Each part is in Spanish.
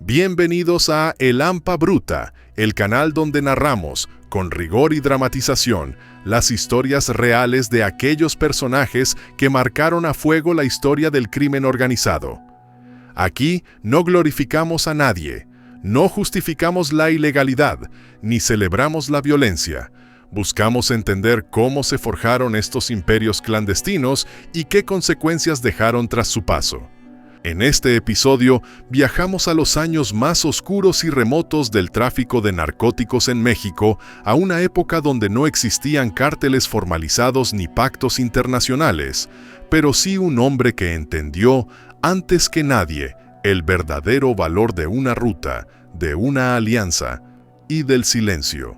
Bienvenidos a El Hampa Bruta, el canal donde narramos, con rigor y dramatización, las historias reales de aquellos personajes que marcaron a fuego la historia del crimen organizado. Aquí no glorificamos a nadie, no justificamos la ilegalidad, ni celebramos la violencia. Buscamos entender cómo se forjaron estos imperios clandestinos y qué consecuencias dejaron tras su paso. En este episodio viajamos a los años más oscuros y remotos del tráfico de narcóticos en México, a una época donde no existían cárteles formalizados ni pactos internacionales, pero sí un hombre que entendió, antes que nadie, el verdadero valor de una ruta, de una alianza y del silencio.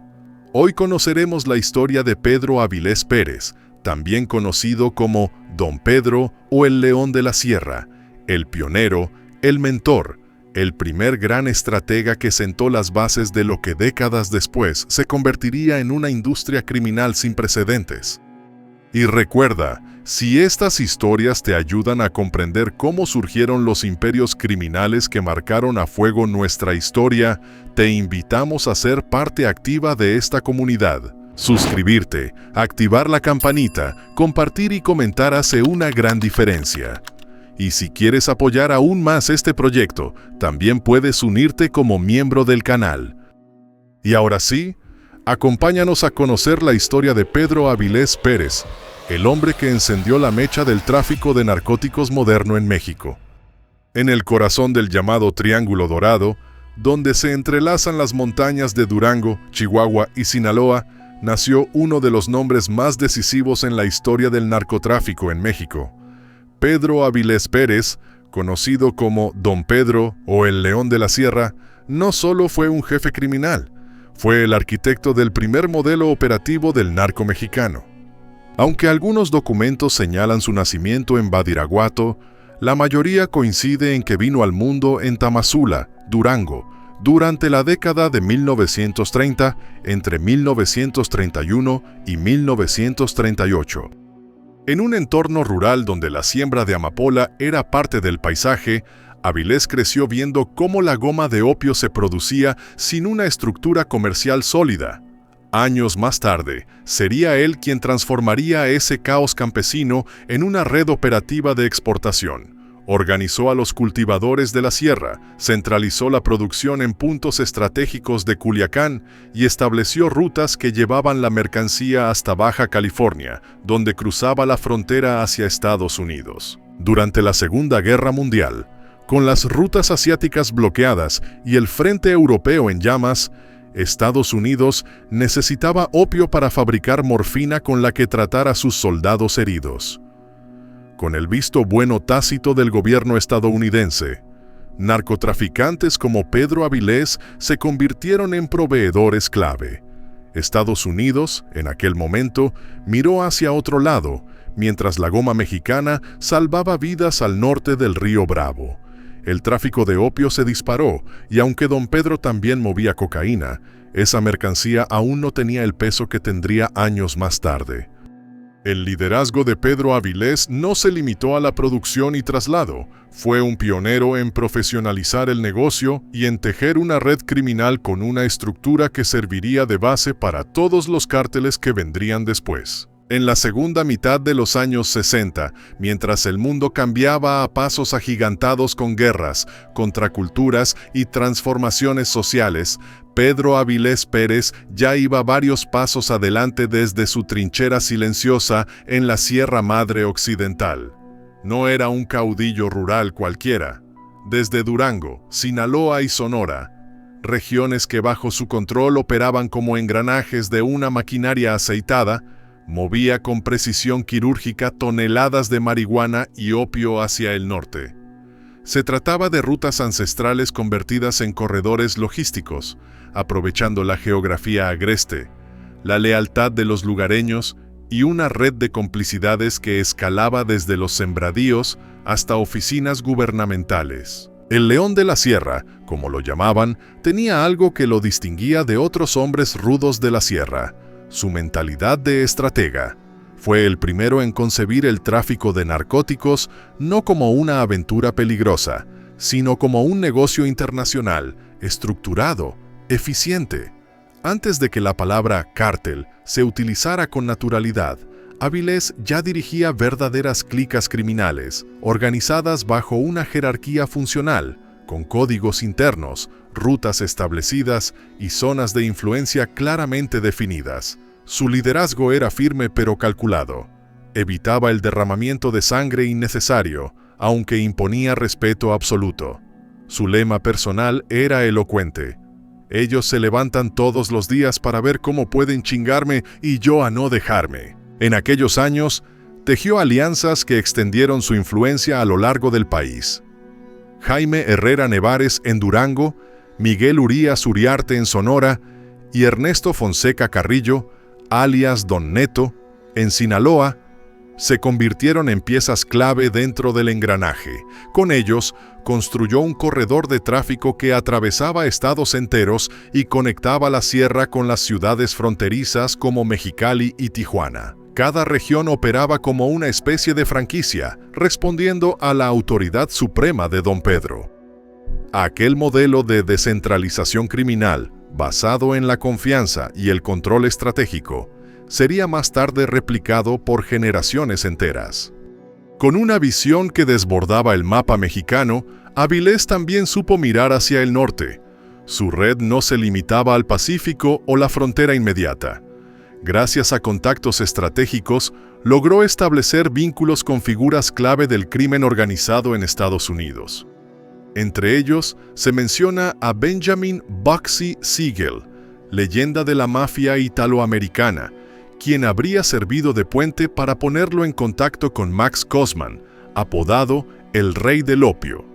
Hoy conoceremos la historia de Pedro Avilés Pérez, también conocido como Don Pedro o el León de la Sierra, el pionero, el mentor, el primer gran estratega que sentó las bases de lo que décadas después se convertiría en una industria criminal sin precedentes. Y recuerda, si estas historias te ayudan a comprender cómo surgieron los imperios criminales que marcaron a fuego nuestra historia, te invitamos a ser parte activa de esta comunidad. Suscribirte, activar la campanita, compartir y comentar hace una gran diferencia. Y si quieres apoyar aún más este proyecto, también puedes unirte como miembro del canal. Y ahora sí, acompáñanos a conocer la historia de Pedro Avilés Pérez, el hombre que encendió la mecha del tráfico de narcóticos moderno en México. En el corazón del llamado Triángulo Dorado, donde se entrelazan las montañas de Durango, Chihuahua y Sinaloa, nació uno de los nombres más decisivos en la historia del narcotráfico en México. Pedro Avilés Pérez, conocido como Don Pedro o el León de la Sierra, no solo fue un jefe criminal, fue el arquitecto del primer modelo operativo del narco mexicano. Aunque algunos documentos señalan su nacimiento en Badiraguato, la mayoría coincide en que vino al mundo en Tamazula, Durango, durante la década de 1930, entre 1931 y 1938. En un entorno rural donde la siembra de amapola era parte del paisaje, Avilés creció viendo cómo la goma de opio se producía sin una estructura comercial sólida. Años más tarde, sería él quien transformaría ese caos campesino en una red operativa de exportación. Organizó a los cultivadores de la sierra, centralizó la producción en puntos estratégicos de Culiacán y estableció rutas que llevaban la mercancía hasta Baja California, donde cruzaba la frontera hacia Estados Unidos. Durante la Segunda Guerra Mundial, con las rutas asiáticas bloqueadas y el frente europeo en llamas, Estados Unidos necesitaba opio para fabricar morfina con la que tratar a sus soldados heridos. Con el visto bueno tácito del gobierno estadounidense, narcotraficantes como Pedro Avilés se convirtieron en proveedores clave. Estados Unidos, en aquel momento, miró hacia otro lado, mientras la goma mexicana salvaba vidas al norte del río Bravo. El tráfico de opio se disparó, y aunque Don Pedro también movía cocaína, esa mercancía aún no tenía el peso que tendría años más tarde. El liderazgo de Pedro Avilés no se limitó a la producción y traslado. Fue un pionero en profesionalizar el negocio y en tejer una red criminal con una estructura que serviría de base para todos los cárteles que vendrían después. En la segunda mitad de los años 60, mientras el mundo cambiaba a pasos agigantados con guerras, contraculturas y transformaciones sociales, Pedro Avilés Pérez ya iba varios pasos adelante desde su trinchera silenciosa en la Sierra Madre Occidental. No era un caudillo rural cualquiera. Desde Durango, Sinaloa y Sonora, regiones que bajo su control operaban como engranajes de una maquinaria aceitada, movía con precisión quirúrgica toneladas de marihuana y opio hacia el norte. Se trataba de rutas ancestrales convertidas en corredores logísticos, aprovechando la geografía agreste, la lealtad de los lugareños y una red de complicidades que escalaba desde los sembradíos hasta oficinas gubernamentales. El León de la Sierra, como lo llamaban, tenía algo que lo distinguía de otros hombres rudos de la sierra: su mentalidad de estratega. Fue el primero en concebir el tráfico de narcóticos no como una aventura peligrosa, sino como un negocio internacional, estructurado, eficiente. Antes de que la palabra cártel se utilizara con naturalidad, Avilés ya dirigía verdaderas clicas criminales, organizadas bajo una jerarquía funcional, con códigos internos, rutas establecidas y zonas de influencia claramente definidas. Su liderazgo era firme pero calculado. Evitaba el derramamiento de sangre innecesario, aunque imponía respeto absoluto. Su lema personal era elocuente: ellos se levantan todos los días para ver cómo pueden chingarme y yo a no dejarme. En aquellos años, tejió alianzas que extendieron su influencia a lo largo del país. Jaime Herrera Nevares en Durango, Miguel Urías Uriarte en Sonora y Ernesto Fonseca Carrillo, alias Don Neto, en Sinaloa, se convirtieron en piezas clave dentro del engranaje. Con ellos, construyó un corredor de tráfico que atravesaba estados enteros y conectaba la sierra con las ciudades fronterizas como Mexicali y Tijuana. Cada región operaba como una especie de franquicia, respondiendo a la autoridad suprema de Don Pedro. Aquel modelo de descentralización criminal, basado en la confianza y el control estratégico, sería más tarde replicado por generaciones enteras. Con una visión que desbordaba el mapa mexicano, Avilés también supo mirar hacia el norte. Su red no se limitaba al Pacífico o la frontera inmediata. Gracias a contactos estratégicos, logró establecer vínculos con figuras clave del crimen organizado en Estados Unidos. Entre ellos, se menciona a Benjamin Bugsy Siegel, leyenda de la mafia italoamericana, quien habría servido de puente para ponerlo en contacto con Max Kosman, apodado el Rey del Opio.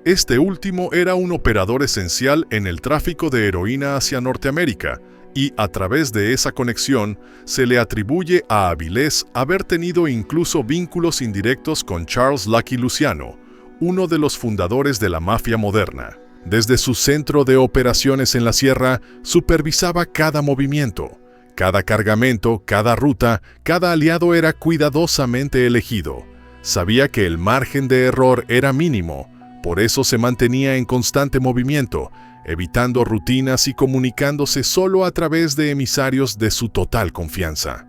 Este último era un operador esencial en el tráfico de heroína hacia Norteamérica, y a través de esa conexión se le atribuye a Avilés haber tenido incluso vínculos indirectos con Charles Lucky Luciano, uno de los fundadores de la mafia moderna. Desde su centro de operaciones en la sierra, supervisaba cada movimiento. Cada cargamento, cada ruta, cada aliado era cuidadosamente elegido. Sabía que el margen de error era mínimo, por eso se mantenía en constante movimiento, evitando rutinas y comunicándose solo a través de emisarios de su total confianza.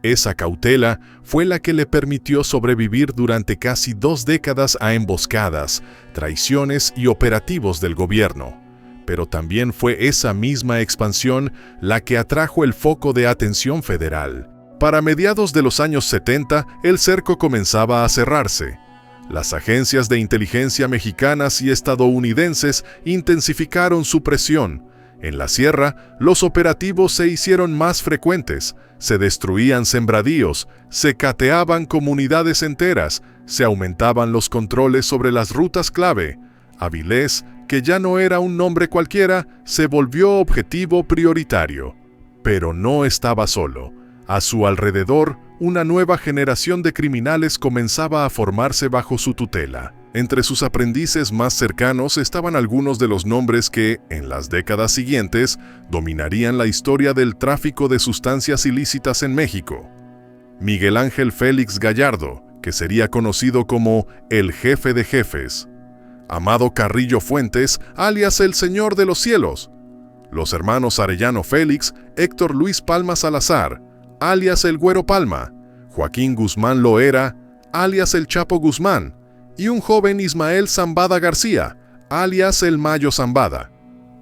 Esa cautela fue la que le permitió sobrevivir durante casi 2 décadas a emboscadas, traiciones y operativos del gobierno. Pero también fue esa misma expansión la que atrajo el foco de atención federal. Para mediados de los años 70, el cerco comenzaba a cerrarse. Las agencias de inteligencia mexicanas y estadounidenses intensificaron su presión. En la sierra, los operativos se hicieron más frecuentes, se destruían sembradíos, se cateaban comunidades enteras, se aumentaban los controles sobre las rutas clave. Avilés, que ya no era un nombre cualquiera, se volvió objetivo prioritario. Pero no estaba solo. A su alrededor, una nueva generación de criminales comenzaba a formarse bajo su tutela. Entre sus aprendices más cercanos estaban algunos de los nombres que, en las décadas siguientes, dominarían la historia del tráfico de sustancias ilícitas en México. Miguel Ángel Félix Gallardo, que sería conocido como el jefe de jefes. Amado Carrillo Fuentes, alias el Señor de los Cielos. Los hermanos Arellano Félix, Héctor Luis Palma Salazar, alias el Güero Palma. Joaquín Guzmán Loera, alias el Chapo Guzmán. Y un joven Ismael Zambada García, alias el Mayo Zambada.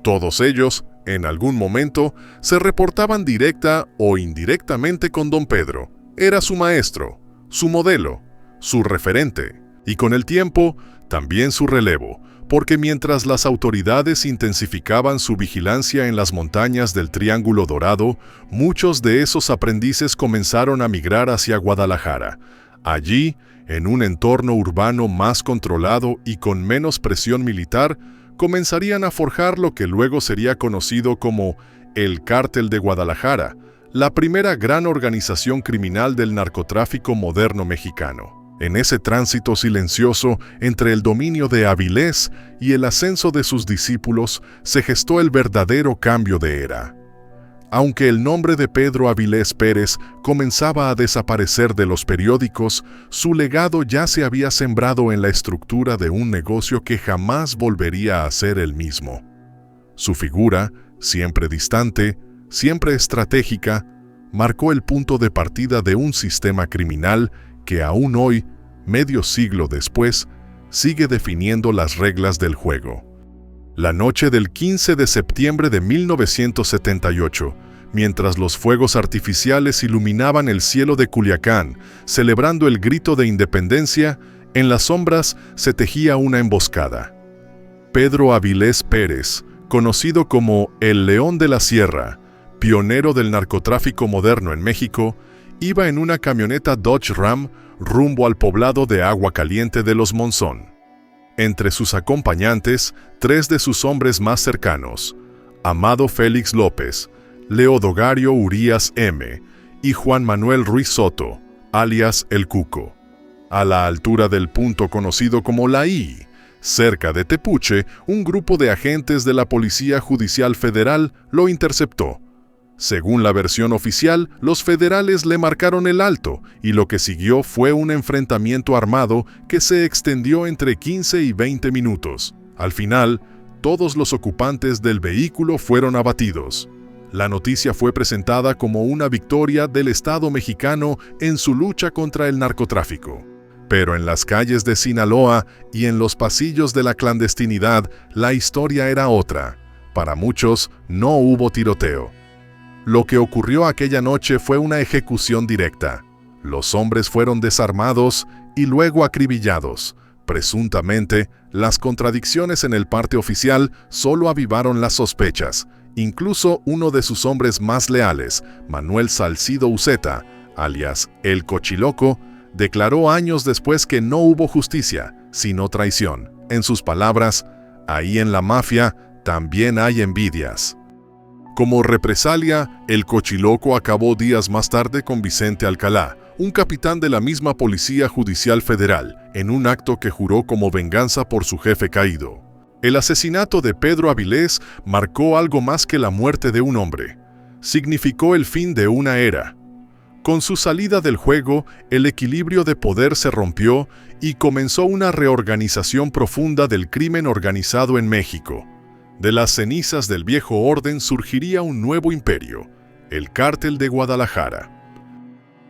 Todos ellos, en algún momento, se reportaban directa o indirectamente con Don Pedro. Era su maestro, su modelo, su referente, y con el tiempo, también su relevo, porque mientras las autoridades intensificaban su vigilancia en las montañas del Triángulo Dorado, muchos de esos aprendices comenzaron a migrar hacia Guadalajara. Allí, en un entorno urbano más controlado y con menos presión militar, comenzarían a forjar lo que luego sería conocido como el Cártel de Guadalajara, la primera gran organización criminal del narcotráfico moderno mexicano. En ese tránsito silencioso entre el dominio de Avilés y el ascenso de sus discípulos, se gestó el verdadero cambio de era. Aunque el nombre de Pedro Avilés Pérez comenzaba a desaparecer de los periódicos, su legado ya se había sembrado en la estructura de un negocio que jamás volvería a ser el mismo. Su figura, siempre distante, siempre estratégica, marcó el punto de partida de un sistema criminal que aún hoy, medio siglo después, sigue definiendo las reglas del juego. La noche del 15 de septiembre de 1978, mientras los fuegos artificiales iluminaban el cielo de Culiacán, celebrando el grito de independencia, en las sombras se tejía una emboscada. Pedro Avilés Pérez, conocido como el León de la Sierra, pionero del narcotráfico moderno en México, iba en una camioneta Dodge Ram rumbo al poblado de Agua Caliente de Los Monzón. Entre sus acompañantes, 3 de sus hombres más cercanos, Amado Félix López, Leodogario Urías M. y Juan Manuel Ruiz Soto, alias El Cuco. A la altura del punto conocido como La I, cerca de Tepuche, un grupo de agentes de la Policía Judicial Federal lo interceptó. Según la versión oficial, los federales le marcaron el alto y lo que siguió fue un enfrentamiento armado que se extendió entre 15 y 20 minutos. Al final, todos los ocupantes del vehículo fueron abatidos. La noticia fue presentada como una victoria del Estado mexicano en su lucha contra el narcotráfico. Pero en las calles de Sinaloa y en los pasillos de la clandestinidad, la historia era otra. Para muchos, no hubo tiroteo. Lo que ocurrió aquella noche fue una ejecución directa. Los hombres fueron desarmados y luego acribillados. Presuntamente, las contradicciones en el parte oficial solo avivaron las sospechas. Incluso uno de sus hombres más leales, Manuel Salcido Uceta, alias El Cochiloco, declaró años después que no hubo justicia, sino traición. En sus palabras, ahí en la mafia también hay envidias. Como represalia, el Cochiloco acabó días más tarde con Vicente Alcalá, un capitán de la misma Policía Judicial Federal, en un acto que juró como venganza por su jefe caído. El asesinato de Pedro Avilés marcó algo más que la muerte de un hombre. Significó el fin de una era. Con su salida del juego, el equilibrio de poder se rompió y comenzó una reorganización profunda del crimen organizado en México. De las cenizas del viejo orden surgiría un nuevo imperio, el Cártel de Guadalajara.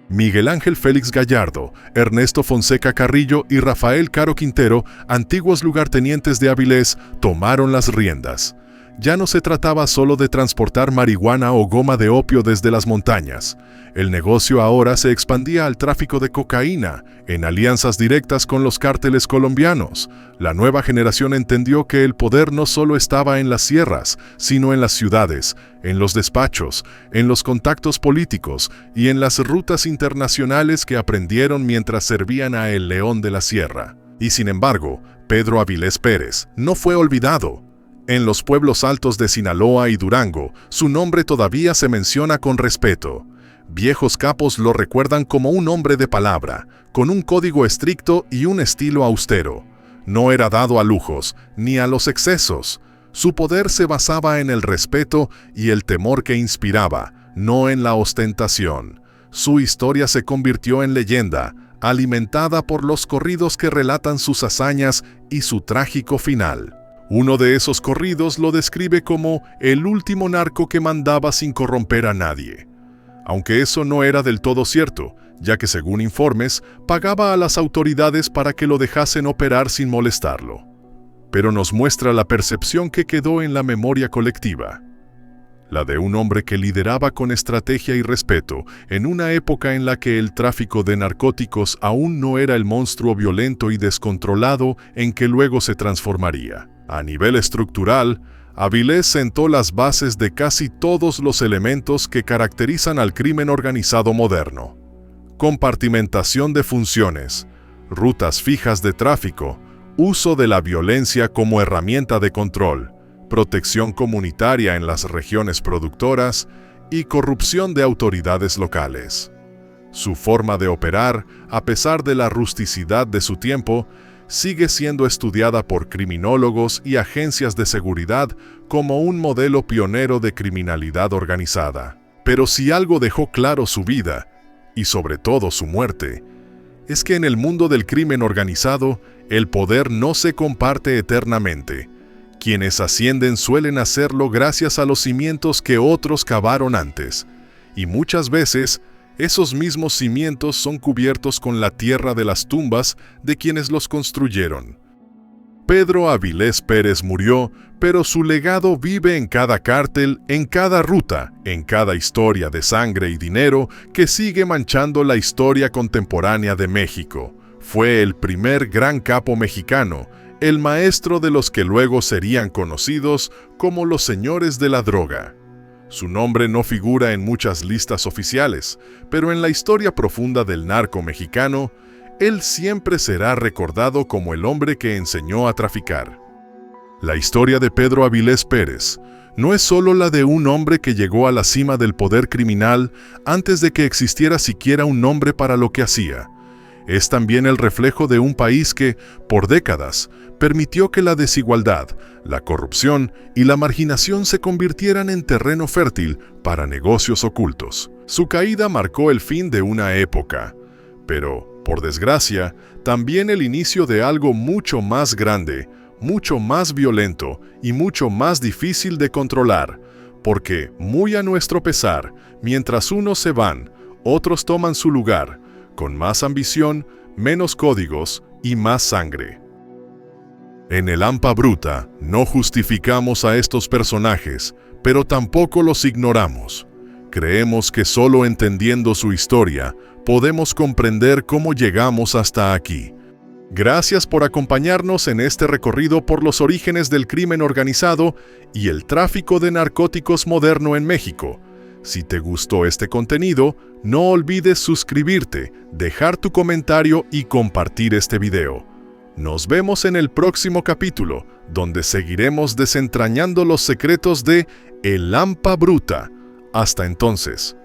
Miguel Ángel Félix Gallardo, Ernesto Fonseca Carrillo y Rafael Caro Quintero, antiguos lugartenientes de Avilés, tomaron las riendas. Ya no se trataba solo de transportar marihuana o goma de opio desde las montañas. El negocio ahora se expandía al tráfico de cocaína, en alianzas directas con los cárteles colombianos. La nueva generación entendió que el poder no solo estaba en las sierras, sino en las ciudades, en los despachos, en los contactos políticos y en las rutas internacionales que aprendieron mientras servían a el León de la Sierra. Y sin embargo, Pedro Avilés Pérez no fue olvidado. En los pueblos altos de Sinaloa y Durango, su nombre todavía se menciona con respeto. Viejos capos lo recuerdan como un hombre de palabra, con un código estricto y un estilo austero. No era dado a lujos, ni a los excesos. Su poder se basaba en el respeto y el temor que inspiraba, no en la ostentación. Su historia se convirtió en leyenda, alimentada por los corridos que relatan sus hazañas y su trágico final. Uno de esos corridos lo describe como el último narco que mandaba sin corromper a nadie. Aunque eso no era del todo cierto, ya que según informes, pagaba a las autoridades para que lo dejasen operar sin molestarlo. Pero nos muestra la percepción que quedó en la memoria colectiva. La de un hombre que lideraba con estrategia y respeto en una época en la que el tráfico de narcóticos aún no era el monstruo violento y descontrolado en que luego se transformaría. A nivel estructural, Avilés sentó las bases de casi todos los elementos que caracterizan al crimen organizado moderno. Compartimentación de funciones, rutas fijas de tráfico, uso de la violencia como herramienta de control, protección comunitaria en las regiones productoras y corrupción de autoridades locales. Su forma de operar, a pesar de la rusticidad de su tiempo, sigue siendo estudiada por criminólogos y agencias de seguridad como un modelo pionero de criminalidad organizada. Pero si algo dejó claro su vida, y sobre todo su muerte, es que en el mundo del crimen organizado, el poder no se comparte eternamente. Quienes ascienden suelen hacerlo gracias a los cimientos que otros cavaron antes, y muchas veces esos mismos cimientos son cubiertos con la tierra de las tumbas de quienes los construyeron. Pedro Avilés Pérez murió, pero su legado vive en cada cártel, en cada ruta, en cada historia de sangre y dinero que sigue manchando la historia contemporánea de México. Fue el primer gran capo mexicano, el maestro de los que luego serían conocidos como los señores de la droga. Su nombre no figura en muchas listas oficiales, pero en la historia profunda del narco mexicano, él siempre será recordado como el hombre que enseñó a traficar. La historia de Pedro Avilés Pérez no es solo la de un hombre que llegó a la cima del poder criminal antes de que existiera siquiera un nombre para lo que hacía. Es también el reflejo de un país que, por décadas, permitió que la desigualdad, la corrupción y la marginación se convirtieran en terreno fértil para negocios ocultos. Su caída marcó el fin de una época, pero, por desgracia, también el inicio de algo mucho más grande, mucho más violento y mucho más difícil de controlar, porque, muy a nuestro pesar, mientras unos se van, otros toman su lugar, con más ambición, menos códigos y más sangre. En el Hampa Bruta no justificamos a estos personajes, pero tampoco los ignoramos. Creemos que solo entendiendo su historia podemos comprender cómo llegamos hasta aquí. Gracias por acompañarnos en este recorrido por los orígenes del crimen organizado y el tráfico de narcóticos moderno en México. Si te gustó este contenido, no olvides suscribirte, dejar tu comentario y compartir este video. Nos vemos en el próximo capítulo, donde seguiremos desentrañando los secretos de El Hampa Bruta. Hasta entonces.